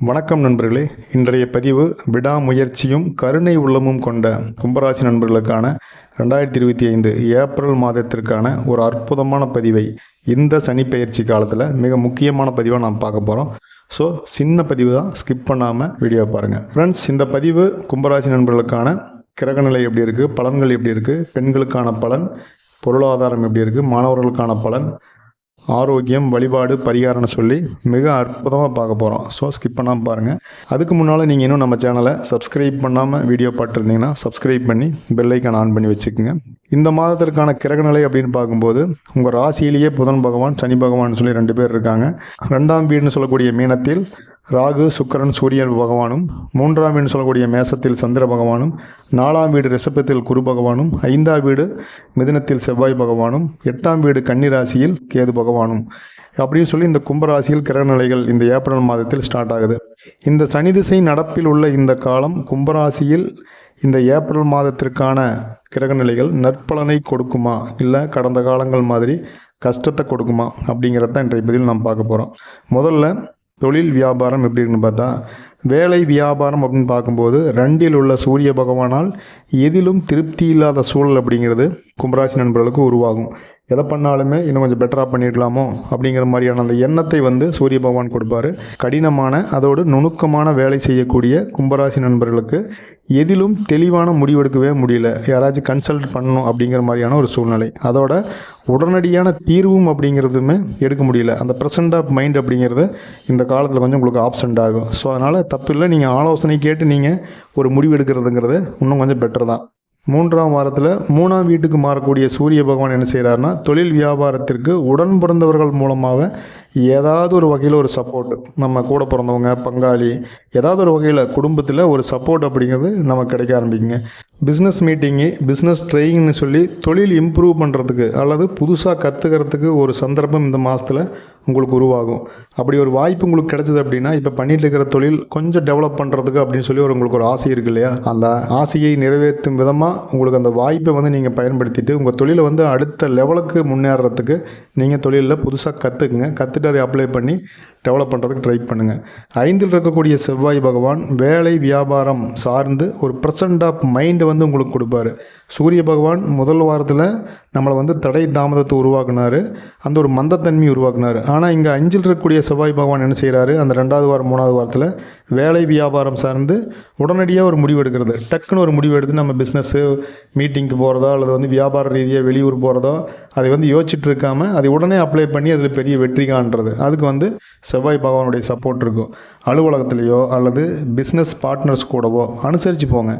வணக்கம் நண்பர்களே. இன்றைய பதிவு விடாமுயற்சியும் கருணை உள்ளமும் கொண்ட கும்பராசி நண்பர்களுக்கான 2025 ஏப்ரல் மாதத்திற்கான ஒரு அற்புதமான பதிவை இந்த சனிப்பெயர்ச்சி காலத்தில் மிக முக்கியமான பதிவாக நாம் பார்க்க போகிறோம். ஸோ சின்ன பதிவு தான், ஸ்கிப் பண்ணாமல் வீடியோ பாருங்கள். ஃப்ரெண்ட்ஸ், இந்த பதிவு கும்பராசி நண்பர்களுக்கான கிரகநிலை எப்படி இருக்குது, பலன்கள் எப்படி இருக்குது, பெண்களுக்கான பலன், பொருளாதாரம் எப்படி இருக்குது, மாணவர்களுக்கான பலன், ஆரோக்கியம், வழிபாடு, பரிகாரம்னு சொல்லி மிக அற்புதமாக பார்க்க போகிறோம். ஸோ ஸ்கிப் பண்ணாமல் பாருங்கள். அதுக்கு முன்னால் நீங்கள் இன்னும் நம்ம சேனலை சப்ஸ்கிரைப் பண்ணாமல் வீடியோ பார்த்துருந்தீங்கன்னா சப்ஸ்கிரைப் பண்ணி பெல் ஐக்கான் ஆன் பண்ணி வச்சுக்கோங்க. இந்த மாதத்திற்கான கிரகநிலை அப்படின்னு பார்க்கும்போது உங்கள் ராசியிலேயே புதன் பகவான், சனி பகவான் சொல்லி 2 பேர் இருக்காங்க. 2ஆம் வீடுன்னு சொல்லக்கூடிய மீனத்தில் ராகு, சுக்கிரன், சூரியன் பகவானும், 3ஆம் வீடுன்னு சொல்லக்கூடிய மேசத்தில் சந்திர பகவானும், 4ஆம் வீடு ரிஷபத்தில் குரு பகவானும், 5ஆம் வீடு மிதுனத்தில் செவ்வாய் பகவானும், 8ஆம் வீடு கன்னி ராசியில் கேது பகவானும் அப்படின்னு சொல்லி இந்த கும்பராசியில் கிரகநிலைகள் இந்த ஏப்ரல் மாதத்தில் ஸ்டார்ட் ஆகுது. இந்த சனி திசை நடப்பில் உள்ள இந்த காலம் கும்பராசியில் இந்த ஏப்ரல் மாதத்திற்கான கிரகநிலைகள் நற்பலனை கொடுக்குமா, இல்லை கடந்த காலங்கள் மாதிரி கஷ்டத்தை கொடுக்குமா அப்படிங்கிறத தான் இன்றைய பதிவில் நாம் பார்க்க போகிறோம். முதல்ல தொழில் வியாபாரம் எப்படி இருக்குன்னு பார்த்தா, வேலை வியாபாரம் அப்படின்னு பார்க்கும்போது 2இல் உள்ள சூரிய பகவானால் எதிலும் திருப்தி இல்லாத சூழல் அப்படிங்கிறது கும்பராசி நண்பர்களுக்கு உருவாகும். எதை பண்ணாலுமே இன்னும் கொஞ்சம் பெட்டராக பண்ணிடலாமோ அப்படிங்கிற மாதிரியான அந்த எண்ணத்தை சூரிய பகவான் கொடுப்பாரு. கடினமான அதோடு நுணுக்கமான வேலை செய்யக்கூடிய கும்பராசி நண்பர்களுக்கு எதிலும் தெளிவான முடிவெடுக்கவே முடியல. யாராச்சும் கன்சல்ட் பண்ணணும் அப்படிங்கிற மாதிரியான ஒரு சூழ்நிலை, அதோட உடனடியான தீர்வும் அப்படிங்கிறதுமே எடுக்க முடியல. அந்த ப்ரெசன்ட் ஆஃப் மைண்ட் அப்படிங்கிறது இந்த காலத்தில் கொஞ்சம் உங்களுக்கு ஆப்சண்ட் ஆகும். ஸோ அதனால் தப்பு இல்லை, நீங்கள் ஆலோசனை கேட்டு நீங்கள் ஒரு முடிவு எடுக்கிறதுங்கிறது இன்னும் கொஞ்சம் பெட்டர் தான். 3ஆம் வாரத்தில் 3ஆம் வீட்டுக்கு மாறக்கூடிய சூரிய பகவான் என்ன செய்கிறாருன்னா, தொழில் வியாபாரத்திற்கு உடன் பிறந்தவர்கள் மூலமாக ஏதாவது ஒரு வகையில் ஒரு சப்போர்ட், நம்ம கூட பிறந்தவங்க, பங்காளி, ஏதாவது ஒரு வகையில் குடும்பத்தில் ஒரு சப்போர்ட் அப்படிங்கிறது நமக்கு கிடைக்க ஆரம்பிக்குங்க. பிஸ்னஸ் மீட்டிங்கு, பிஸ்னஸ் ட்ரைனிங்னு சொல்லி தொழில் இம்ப்ரூவ் பண்ணுறதுக்கு அல்லது புதுசாக கற்றுக்கிறதுக்கு ஒரு சந்தர்ப்பம் இந்த மாதத்தில் உங்களுக்கு உருவாகும். அப்படி ஒரு வாய்ப்பு உங்களுக்கு கிடைச்சது அப்படின்னா, இப்போ பண்ணிட்டு இருக்கிற தொழில் கொஞ்சம் டெவலப் பண்ணுறதுக்கு அப்படின்னு சொல்லி உங்களுக்கு ஒரு ஆசை இருக்கு இல்லையா, அந்த ஆசையை நிறைவேற்றும் விதமாக உங்களுக்கு அந்த வாய்ப்பை நீங்கள் பயன்படுத்திட்டு உங்கள் தொழிலை அடுத்த லெவலுக்கு முன்னேறதுக்கு நீங்கள் தொழிலில் புதுசாக கற்றுக்குங்க. கற்றுட்டு அதை அப்ளை பண்ணி டெவலப் பண்ணுறதுக்கு ட்ரை பண்ணுங்கள். 5இல் இருக்கக்கூடிய செவ்வாய் பகவான் வேலை வியாபாரம் சார்ந்து ஒரு ப்ரெசன்ட் ஆஃப் மைண்டு உங்களுக்கு கொடுப்பாரு. சூரிய பகவான் முதல் வாரத்தில் நம்மளை தடை தாமதத்தை உருவாக்குனார், அந்த ஒரு மந்தத்தன்மை உருவாக்குனார். ஆனால் இங்கே 5இல் இருக்கக்கூடிய செவ்வாய் பகவான் என்ன செய்கிறாரு, அந்த 2ஆவது வாரம் 3ஆவது வாரத்தில் வேலை வியாபாரம் சார்ந்து உடனடியாக ஒரு முடிவு எடுக்கிறது. டக்குன்னு ஒரு முடிவு எடுத்து நம்ம பிஸ்னஸ்ஸு மீட்டிங்க்கு போகிறதோ அல்லது வியாபார ரீதியாக வெளியூர் போகிறதோ அதை யோசிச்சுட்டு இருக்காமல் அதை உடனே அப்ளை பண்ணி அதில் பெரிய வெற்றி காண்றது. அதுக்கு செவ்வாய் பகவானுடைய சப்போர்ட் இருக்கும். அலுவலகத்திலேயோ அல்லது பிஸ்னஸ் பார்ட்னர்ஸ் கூடவோ அனுசரித்து போங்க.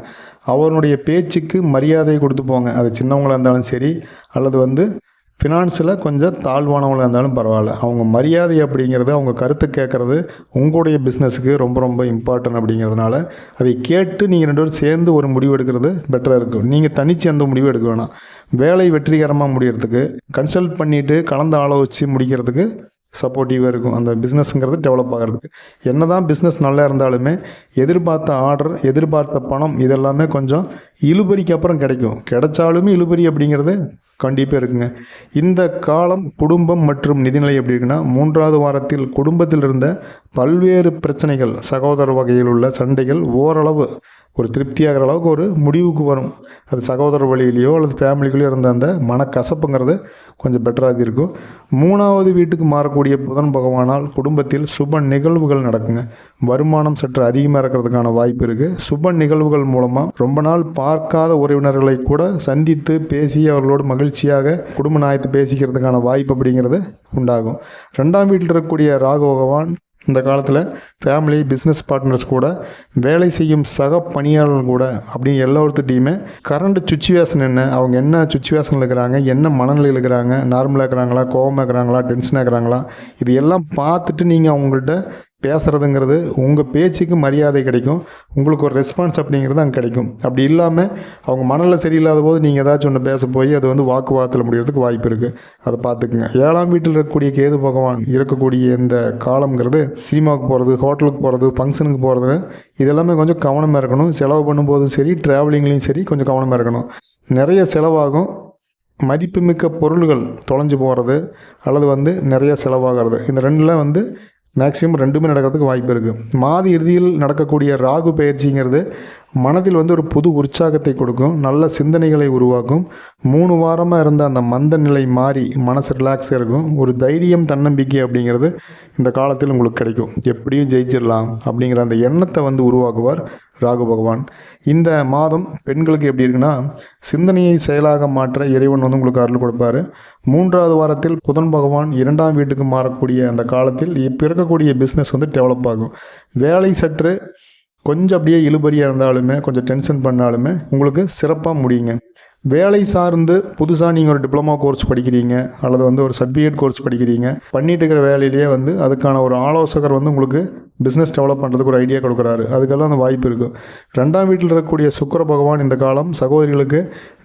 அவனுடைய பேச்சுக்கு மரியாதை கொடுத்து போங்க. அது சின்னவங்களாக இருந்தாலும் சரி, அல்லது ஃபினான்ஸில் கொஞ்சம் தாழ்வானவங்களாக இருந்தாலும் பரவாயில்ல. அவங்க மரியாதை அப்படிங்கிறது, அவங்க கருத்து கேட்குறது உங்களுடைய பிஸ்னஸுக்கு ரொம்ப ரொம்ப இம்பார்ட்டன்ட். அப்படிங்கிறதுனால அதை கேட்டு நீங்கள் 2 பேரும் சேர்ந்து ஒரு முடிவு எடுக்கிறது பெட்டராக இருக்கும். நீங்கள் தனித்து அந்த முடிவு எடுக்க வேணாம். வேலை வெற்றிகரமாக முடிகிறதுக்கு கன்சல்ட் பண்ணிவிட்டு கலந்து ஆலோசித்து முடிக்கிறதுக்கு சப்போர்ட்டிவாக இருக்கும். அந்த பிஸ்னஸ்ங்கிறது டெவலப் ஆகிறதுக்கு. என்ன தான் பிஸ்னஸ் நல்லா இருந்தாலுமே எதிர்பார்த்த ஆர்டர், எதிர்பார்த்த பணம் இதெல்லாமே கொஞ்சம் இழுபறிக்கு அப்புறம் கிடைக்கும். கிடைச்சாலுமே இழுபறி அப்படிங்கிறது கண்டிப்பாக இருக்குங்க. இந்த காலம் குடும்பம் மற்றும் நிதிநிலை எப்படி இருக்குன்னா, 3ஆவது வாரத்தில் குடும்பத்தில் இருந்த பல்வேறு பிரச்சனைகள், சகோதர வகையில் உள்ள சண்டைகள் ஓரளவு ஒரு திருப்தியாகிற அளவுக்கு ஒரு முடிவுக்கு வரும். அது சகோதர வழியிலையோ அல்லது ஃபேமிலிக்குள்ளேயோ இருந்த அந்த மனக்கசப்புங்கிறது கொஞ்சம் பெட்டராக இருக்கும். 3ஆவது வீட்டுக்கு மாறக்கூடிய புதன் பகவானால் குடும்பத்தில் சுப நிகழ்வுகள் நடக்குங்க. வருமானம் சற்று அதிகமாக இருக்கிறதுக்கான வாய்ப்பு இருக்குது. சுப நிகழ்வுகள் மூலமாக ரொம்ப நாள் பார்க்காத உறவினர்களை கூட சந்தித்து பேசி அவர்களோடு மகிழ்ச்சியாக குடும்ப நாயத்தை பேசிக்கிறதுக்கான வாய்ப்பு அப்படிங்கிறது உண்டாகும். 2ஆம் வீட்டில் இருக்கக்கூடிய ராகு பகவான் இந்த காலத்தில் ஃபேமிலி, பிஸ்னஸ் பார்ட்னர்ஸ் கூட, வேலை செய்யும் சக பணியாளர்கள் கூட அப்படின்னு எல்லாத்துட்டையுமே கரண்ட் சுச்சுவேஷன் என்ன, அவங்க என்ன சுச்சுவேஷனில் இருக்கிறாங்க, என்ன மனநிலையில் இருக்கிறாங்க, நார்மலாக இருக்கிறாங்களா, கோவமாக இருக்கிறாங்களா, டென்ஷனாக இருக்கிறாங்களா, இது எல்லாம் பார்த்துட்டு நீங்கள் அவங்கள்ட்ட பேசுகிறதுங்கிறது உங்கள் பேச்சுக்கு மரியாதை கிடைக்கும். உங்களுக்கு ஒரு ரெஸ்பான்ஸ் அப்படிங்கிறது அங்கே கிடைக்கும். அப்படி இல்லாமல் அவங்க மனநிலை சரியில்லாத போது நீங்கள் ஏதாச்சும் ஒன்று பேச போய் அது வாக்குவாதத்தில் முடிகிறதுக்கு வாய்ப்பு இருக்குது. அதை பார்த்துக்குங்க. 7ஆம் வீட்டில் இருக்கக்கூடிய கேது பகவான் இருக்கக்கூடிய இந்த காலம்ங்கிறது சினிமாவுக்கு போகிறது, ஹோட்டலுக்கு போகிறது, ஃபங்க்ஷனுக்கு போகிறது இதெல்லாமே கொஞ்சம் கவனமாக இருக்கணும். செலவு பண்ணும்போதும் சரி, ட்ராவலிங்லேயும் சரி கொஞ்சம் கவனமாக இருக்கணும். நிறைய செலவாகும். மதிப்புமிக்க பொருள்கள் தொலைஞ்சு போகிறது அல்லது நிறைய செலவாகிறது, இந்த 2ல் மேக்ஸிமம் 2மே நடக்கிறதுக்கு வாய்ப்பு இருக்குது. மாத இறுதியில் நடக்கக்கூடிய ராகு பெயர்ச்சிங்கிறது மனதில் வந்து ஒரு புது உற்சாகத்தை கொடுக்கும், நல்ல சிந்தனைகளை உருவாக்கும். 3 வாரமாக இருந்த அந்த மந்த நிலை மாறி மனசு ரிலாக்ஸாக இருக்கும். ஒரு தைரியம், தன்னம்பிக்கை அப்படிங்கிறது இந்த காலத்தில் உங்களுக்கு கிடைக்கும். எப்படியும் ஜெயிச்சிடலாம் அப்படிங்கிற அந்த எண்ணத்தை வந்து உருவாக்குவார் ராகு பகவான். இந்த மாதம் பெண்களுக்கு எப்படி இருக்குன்னா, சிந்தனையை செயலாக மாற்ற இறைவன் வந்து உங்களுக்கு அருள் கொடுப்பாரு. 3வது வாரத்தில் புதன் பகவான் 2ஆம் வீட்டுக்கு மாறக்கூடிய அந்த காலத்தில் இப்போ இருக்கக்கூடிய பிஸ்னஸ் வந்து டெவலப் ஆகும். வேலை சற்று கொஞ்சம் அப்படியே இழுபறியாக இருந்தாலுமே, கொஞ்சம் டென்ஷன் பண்ணாலுமே உங்களுக்கு சிறப்பாக முடியுங்க. வேலை சார்ந்து புதுசாக நீங்கள் ஒரு டிப்ளமா கோர்ஸ் படிக்கிறீங்க அல்லது வந்து ஒரு சர்டிஃபிகேட் கோர்ஸ் படிக்கிறீங்க, பண்ணிட்டு இருக்கிற வேலையிலேயே வந்து அதுக்கான ஒரு ஆலோசகர் வந்து உங்களுக்கு பிஸ்னஸ் டெவலப் பண்ணுறதுக்கு ஒரு ஐடியா கொடுக்குறாரு, அதுக்கெல்லாம் அந்த வாய்ப்பு இருக்கும். 2ஆம் வீட்டில் இருக்கக்கூடிய சுக்கிர பகவான் இந்த காலம் சகோதரிகளுக்கு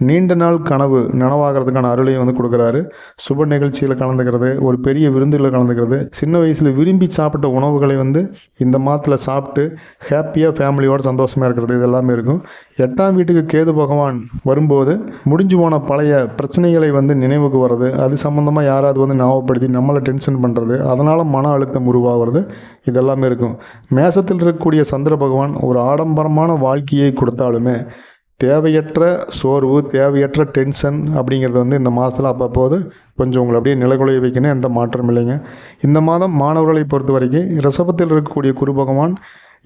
நீண்ட நாள் கனவு நனவாகிறதுக்கான அருளையும் வந்து கொடுக்குறாரு. சுப நிகழ்ச்சியில் கலந்துக்கிறது, ஒரு பெரிய விருந்தில் கலந்துக்கிறது, சின்ன வயசில் விரும்பி சாப்பிட்ட உணவுகளை வந்து இந்த மாதத்தில் சாப்பிட்டு ஹாப்பியாக ஃபேமிலியோடு சந்தோஷமாக இருக்கிறது, இது எல்லாமே இருக்கும். 8ஆம் வீட்டுக்கு கேது பகவான் வரும்போது முடிஞ்சு போன பழைய பிரச்சனைகளை வந்து நினைவுக்கு வர்றது, அது சம்மந்தமாக யாராவது வந்து ஞாபகப்படுத்தி நம்மளை டென்ஷன் பண்ணுறது, அதனால் மன அழுத்தம் உருவாகிறது, இதெல்லாமே இருக்கும். மேசத்தில் இருக்கக்கூடிய சந்திர பகவான் ஒரு ஆடம்பரமான வாழ்க்கையை கொடுத்தாலுமே தேவையற்ற சோர்வு, தேவையற்ற டென்ஷன் அப்படிங்கிறது வந்து இந்த மாதத்தில் அப்பப்போது கொஞ்சம் உங்களை அப்படியே நிலைகுலைய வைக்கணும். எந்த மாற்றம் இல்லைங்க. இந்த மாதம் மாணவர்களை பொறுத்த வரைக்கும் ரிஷபத்தில் இருக்கக்கூடிய குரு பகவான்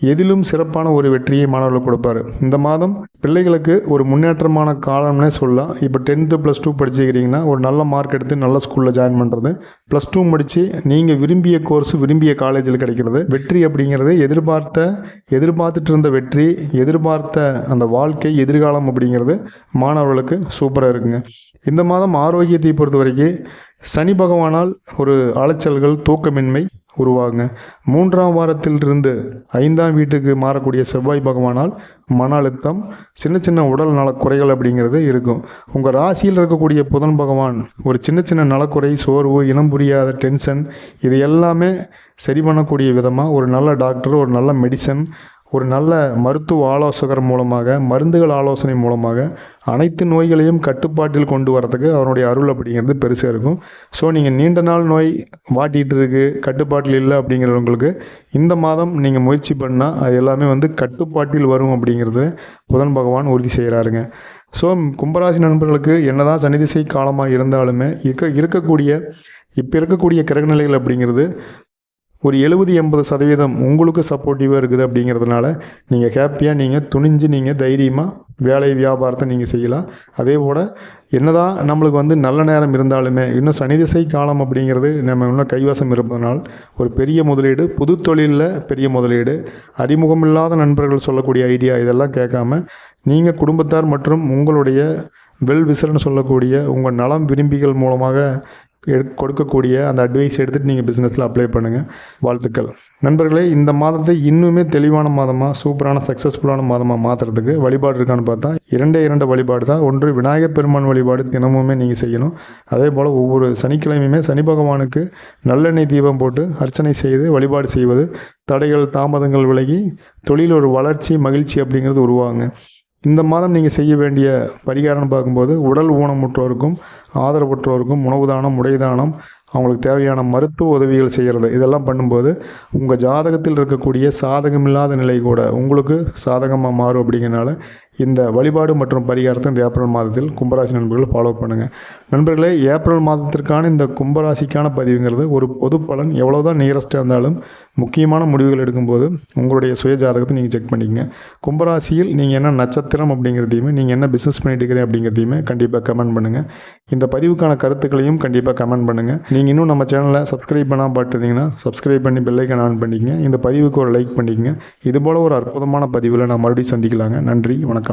எதிலும் சிறப்பான ஒரு வெற்றியை மாணவர்களுக்கு கொடுப்பாரு. இந்த மாதம் பிள்ளைகளுக்கு ஒரு முன்னேற்றமான காலம்னே சொல்லலாம். இப்போ 10th +2 படிச்சுக்கிறீங்கன்னா ஒரு நல்ல மார்க் எடுத்து நல்ல ஸ்கூலில் ஜாயின் பண்ணுறது, +2 முடித்து நீங்கள் விரும்பிய கோர்ஸ் விரும்பிய காலேஜில் கிடைக்கிறது, வெற்றி அப்படிங்கிறது எதிர்பார்த்துட்டு இருந்த வெற்றி, எதிர்பார்த்த அந்த வாழ்க்கை எதிர்காலம் அப்படிங்கிறது மாணவர்களுக்கு சூப்பராக இருக்குங்க. இந்த மாதம் ஆரோக்கியத்தை பொறுத்த வரைக்கும் சனி பகவானால் ஒரு அலைச்சல்கள், தூக்கமின்மை உருவாகுங்க. 3ஆம் வாரத்திலிருந்து 5ஆம் வீட்டுக்கு மாறக்கூடிய செவ்வாய் பகவானால் மன அழுத்தம், சின்ன சின்ன உடல் நலக்குறைகள் அப்படிங்கிறது இருக்கும். உங்கள் ராசியில் இருக்கக்கூடிய புதன் பகவான் ஒரு சின்ன சின்ன நலக்குறை, சோர்வு, இனம் புரியாத டென்ஷன், இது எல்லாமே சரி பண்ணக்கூடிய விதமாக ஒரு நல்ல டாக்டர், ஒரு நல்ல மெடிசன், ஒரு நல்ல மருத்துவ ஆலோசகர் மூலமாக, மருந்துகள் ஆலோசனை மூலமாக அனைத்து நோய்களையும் கட்டுப்பாட்டில் கொண்டு வரதுக்கு அவருடைய அருள் அப்படிங்கிறது பெருசாக இருக்கும். ஸோ நீங்கள் நீண்ட நாள் நோய் வாட்டிகிட்டு இருக்குது, கட்டுப்பாட்டில் இல்லை அப்படிங்கிறவங்களுக்கு இந்த மாதம் நீங்கள் முயற்சி பண்ணால் அது எல்லாமே வந்து கட்டுப்பாட்டில் வரும் அப்படிங்கிறது புதன் பகவான் உறுதி செய்கிறாருங்க. ஸோ கும்பராசி நண்பர்களுக்கு என்னதான் சனி திசை காலமாக இருந்தாலுமே இப்போ இருக்கக்கூடிய கிரகநிலைகள் அப்படிங்கிறது ஒரு 70-80% உங்களுக்கு சப்போர்ட்டிவாக இருக்குது. அப்படிங்கிறதுனால நீங்கள் ஹாப்பியாக, நீங்கள் துணிஞ்சு, நீங்கள் தைரியமாக வேலை வியாபாரத்தை நீங்கள் செய்யலாம். அதே போல் என்னதான் நம்மளுக்கு வந்து நல்ல நேரம் இருந்தாலுமே இன்னும் சனி திசை காலம் அப்படிங்கிறது நம்ம இன்னும் கைவசம் இருப்பதனால் ஒரு பெரிய முதலீடு, புது தொழிலில் பெரிய முதலீடு, அறிமுகமில்லாத நண்பர்கள் சொல்லக்கூடிய ஐடியா, இதெல்லாம் கேட்காம நீங்கள் குடும்பத்தார் மற்றும் உங்களுடைய வெல்விசர்னு சொல்லக்கூடிய உங்கள் நலம் விரும்பிகள் மூலமாக கொடுக்கக்கூடிய அந்த அட்வைஸ் எடுத்துகிட்டு நீங்கள் பிஸ்னஸில் அப்ளை பண்ணுங்கள். வாழ்த்துக்கள் நண்பர்களே. இந்த மாதத்தை இன்னுமே தெளிவான மாதமாக, சூப்பரான சக்ஸஸ்ஃபுல்லான மாதமாக மாற்றுறதுக்கு வழிபாடு இருக்கான்னு பார்த்தா 2 வழிபாடு தான். ஒன்று விநாயகர் பெருமான் வழிபாடு தினமுமே நீங்கள் செய்யணும். அதே போல் ஒவ்வொரு சனிக்கிழமையுமே சனி பகவானுக்கு நல்லெண்ணெய் தீபம் போட்டு அர்ச்சனை செய்து வழிபாடு செய்வது தடைகள், தாமதங்கள் விலகி தொழில் ஒரு வளர்ச்சி, மகிழ்ச்சி அப்படிங்கிறது உருவாகுங்க. இந்த மாதம் நீங்கள் செய்ய வேண்டிய பரிகாரம்னு பார்க்கும்போது உடல் ஊனமுற்றோருக்கும் ஆதரவற்றோருக்கும் உணவு தானம், உடை தானம், அவங்களுக்கு தேவையான மருத்துவ உதவிகள் செய்கிறது, இதெல்லாம் பண்ணும்போது உங்கள் ஜாதகத்தில் இருக்கக்கூடிய சாதகமில்லாத நிலை கூட உங்களுக்கு சாதகமாக மாறும். அப்படிங்கிறனால இந்த வழிபாடு மற்றும் பரிகாரத்தை இந்த ஏப்ரல் மாதத்தில் கும்பராசி நண்பர்கள் ஃபாலோ பண்ணுங்கள். நண்பர்களே, ஏப்ரல் மாதத்திற்கான இந்த கும்பராசிக்கான பதிவுங்கிறது ஒரு பொது பலன். எவ்வளோதான் நியரஸ்ட்டாக இருந்தாலும் முக்கியமான முடிவுகள் எடுக்கும்போது உங்களுடைய சுய ஜாதகத்தை நீங்கள் செக் பண்ணிக்கங்க. கும்பராசியில் நீங்கள் என்ன நட்சத்திரம் அப்படிங்கிறதையுமே, நீங்கள் என்ன பிஸ்னஸ் பண்ணிட்டு இருக்கிறீங்க அப்படிங்கிறதையுமே கண்டிப்பாக கமெண்ட் பண்ணுங்கள். இந்த பதிவுக்கான கருத்துக்களையும் கண்டிப்பாக கமெண்ட் பண்ணுங்கள். நீங்கள் இன்னும் நம்ம சேனலை சப்ஸ்கிரைப் பண்ணால் பார்த்துருந்தீங்கன்னா சப்ஸ்கிரைப் பண்ணி பெல் ஐக்கான் ஆன் பண்ணிக்கங்க. இந்த பதிவுக்கு ஒரு லைக் பண்ணிக்கங்க. இதுபோல் ஒரு அற்புதமான பதிவில் நான் மறுபடியும் சந்திக்கலாங்க. நன்றி, வணக்கம்.